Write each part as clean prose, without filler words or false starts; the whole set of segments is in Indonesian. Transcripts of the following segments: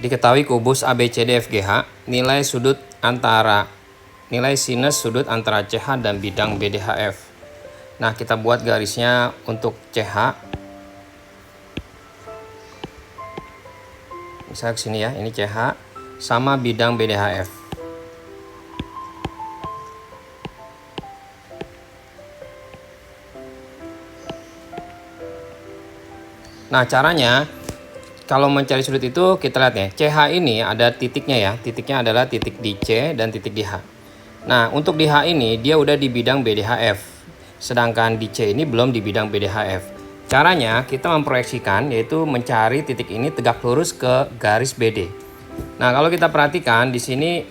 Diketahui kubus ABCDFGH, nilai sinus sudut antara CH dan bidang BDHF. Nah, kita buat garisnya untuk CH. Misalnya ke sini ya, ini CH sama bidang BDHF. Nah, caranya kalau mencari sudut itu kita lihat ya, CH ini ada titiknya ya. Titiknya adalah titik di C dan titik di H. Nah, untuk di H ini dia udah di bidang BDHF. Sedangkan di C ini belum di bidang BDHF. Caranya kita memproyeksikan yaitu mencari titik ini tegak lurus ke garis BD. Nah, kalau kita perhatikan di sini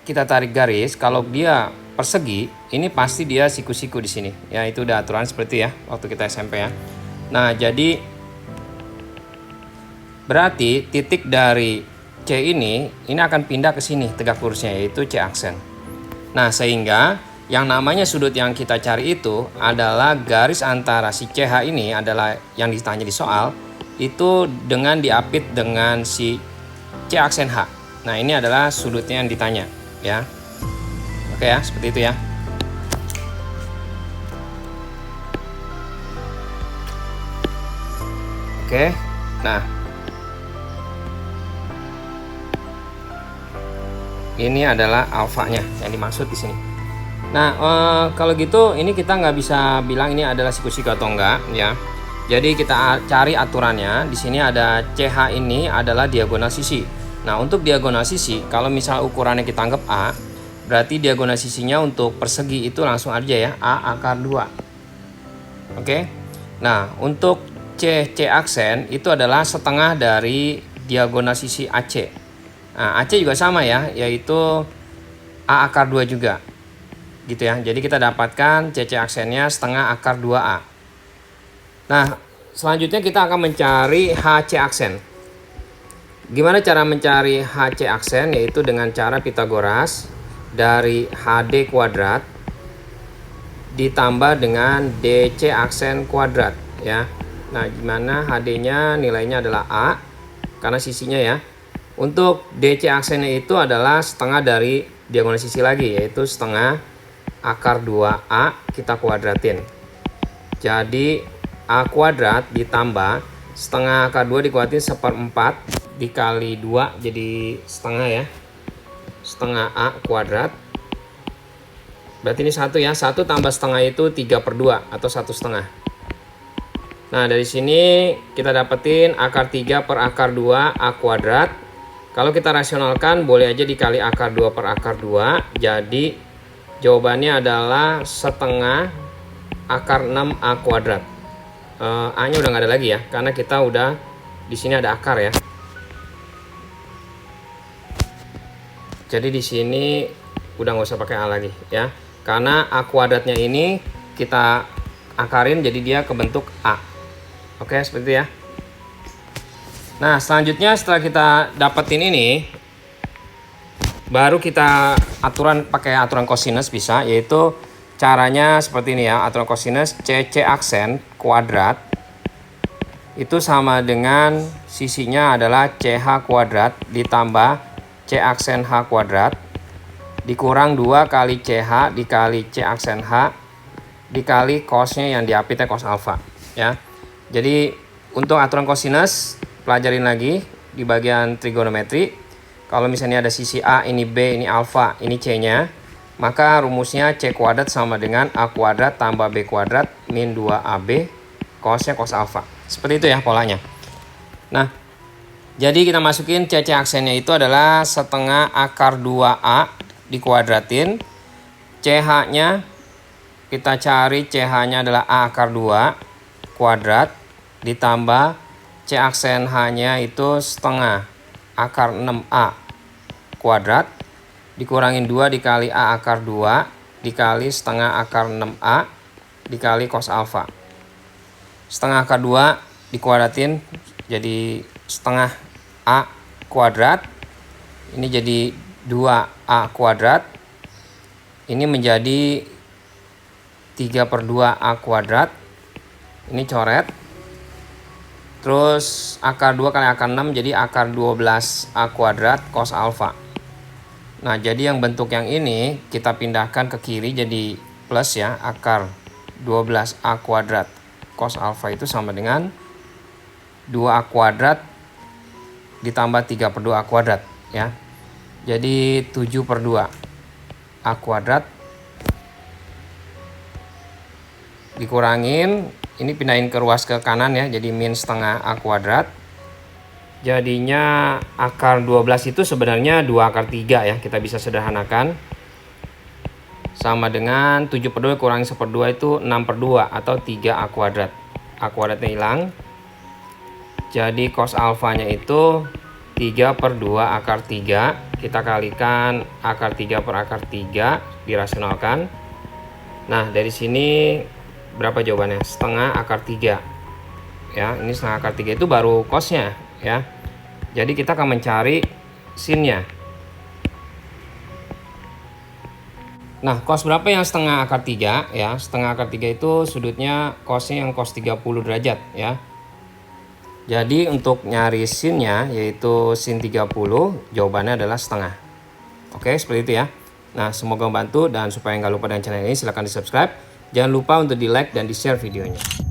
kita tarik garis, kalau dia persegi, ini pasti dia siku-siku di sini. Ya, itu udah aturan seperti ya waktu kita SMP ya. Nah, jadi berarti titik dari C ini akan pindah ke sini tegak lurusnya, yaitu C aksen. Nah, sehingga yang namanya sudut yang kita cari itu adalah garis antara si CH ini adalah yang ditanya di soal itu dengan diapit dengan si C aksen H. Nah, ini adalah sudutnya yang ditanya ya. Oke ya, seperti itu ya. Oke. Nah, ini adalah alfanya yang dimaksud di sini. Nah, kalau gitu ini kita nggak bisa bilang ini adalah siku-siku atau enggak ya. Jadi kita cari aturannya. Di sini ada CH ini adalah diagonal sisi. Nah, untuk diagonal sisi, kalau misal ukurannya kita anggap A, berarti diagonal sisinya untuk persegi itu langsung aja ya, A akar 2. Oke. Nah, untuk C aksen itu adalah setengah dari diagonal sisi AC. Nah, AC juga sama ya, yaitu A akar 2 juga. Gitu ya. Jadi kita dapatkan CC aksennya setengah akar 2A. Nah, selanjutnya kita akan mencari HC aksen. Gimana cara mencari HC aksen? Yaitu dengan cara Pitagoras dari HD kuadrat ditambah dengan DC aksen kuadrat ya. Nah, gimana HD-nya nilainya adalah A karena sisinya ya. Untuk DC aksennya itu adalah setengah dari diagonal sisi lagi, yaitu setengah akar 2A kita kuadratin. Jadi A kuadrat ditambah setengah akar 2 dikuadratin 1/4 dikali 2 jadi setengah ya. Setengah A kuadrat. Berarti ini 1 ya. 1 tambah setengah itu 3/2 atau 1/2. Nah, dari sini kita dapetin akar 3 per akar 2 A kuadrat. Kalau kita rasionalkan boleh aja dikali akar 2 per akar 2. Jadi jawabannya adalah setengah akar 6 A kuadrat. A-nya udah nggak ada lagi ya, karena kita udah di sini ada akar ya. Jadi di sini udah nggak usah pakai A lagi ya, karena A kuadratnya ini kita akarin jadi dia kebentuk A. Oke, seperti itu ya. Nah, selanjutnya setelah kita dapetin ini, baru kita pakai aturan kosinus bisa, yaitu caranya seperti ini ya. Aturan kosinus CC aksen kuadrat itu sama dengan sisinya adalah CH kuadrat ditambah C aksen H kuadrat dikurang 2 kali CH dikali C aksen H dikali cosnya yang diapitnya cos alfa ya. Jadi untuk aturan kosinus pelajarin lagi di bagian trigonometri. Kalau misalnya ada sisi A, ini B, ini alfa, ini C-nya, maka rumusnya C kuadrat sama dengan A kuadrat tambah B kuadrat min 2AB cosnya cos alfa. Seperti itu ya polanya. Nah, jadi kita masukin CC aksennya itu adalah setengah akar 2A dikuadratin. CH-nya kita cari, CH-nya adalah A akar 2 kuadrat ditambah C aksen H-nya itu setengah akar 6A kuadrat dikurangin 2 dikali A akar 2 dikali setengah akar 6A dikali cos alfa. Setengah akar 2 dikuadratin jadi setengah A kuadrat. Ini jadi 2A kuadrat. Ini menjadi 3/2 A kuadrat. Ini coret. Terus akar 2 kali akar 6 jadi akar 12A kuadrat cos alfa. Nah, jadi yang bentuk yang ini kita pindahkan ke kiri jadi plus ya. Akar 12A kuadrat cos alfa itu sama dengan 2A kuadrat ditambah 3/2A kuadrat ya. Jadi 7/2A kuadrat dikurangin, ini pindahin ke ruas ke kanan ya, jadi min setengah A kuadrat. Jadinya akar 12 itu sebenarnya 2 akar 3 ya, kita bisa sederhanakan. Sama dengan 7/2 kurangi 1/2 itu 6/2 atau 3A kuadrat. A kuadratnya hilang. Jadi cos alfanya itu 3/2 akar 3. Kita kalikan akar 3 per akar 3, dirasionalkan. Nah, dari sini berapa jawabannya? Setengah akar 3. Ya, ini setengah akar 3 itu baru cosnya ya. Jadi kita akan mencari sinnya. Nah, cos berapa yang setengah akar 3 ya? Setengah akar 3 itu sudutnya cosnya yang cos 30 derajat ya. Jadi untuk nyari sinnya yaitu sin 30, jawabannya adalah setengah. Oke, seperti itu ya. Nah, semoga membantu, dan supaya nggak lupa dengan channel ini silahkan di subscribe. Jangan lupa untuk di like dan di share videonya.